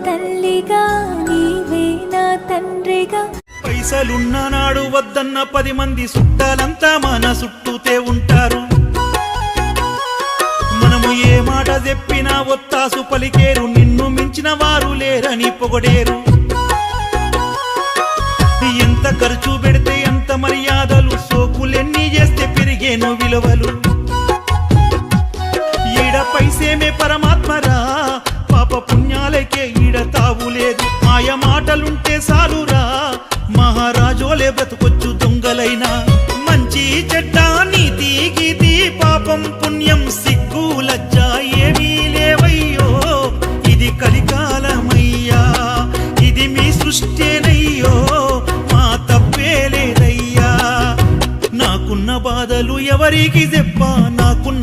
తల్లిగా నీవే నా తండ్రిగా. పైసలున్న నాడు వద్దన్న 10 మంది చుట్టాలంతా మన చుట్టూతే ఉంటారు. మనము ఏ మాట చెప్పినా ఒత్తాసు పలికేరు, నిన్ను మించిన వారు లేరని పొగడేరు. ఎంత ఖర్చు పెడితే ఎంత మర్యాదలు, సోకులెన్ని చేస్తే పెరిగేను విలువలు. ఈడ పైసేమే పరమాత్మరా, పాప పుణ్యాలకే ఈడ తావులేదు. మాయ మాటలుంటే సాలురా, మహారాజోలే బ్రతుకొచ్చు దొంగలైనా. మంచి చెడ్డ నీతి గీతి పాపం పుణ్యం సిగ్గు లజ్జ ఏమీ లేవయ్యో, ఇది కలికాలమయ్యా, ఇది మీ సృష్టేనయ్యో, మా తప్పే లేదయ్యా. నాకున్న బాధలు ఎవరికి చెప్పా, నాకున్న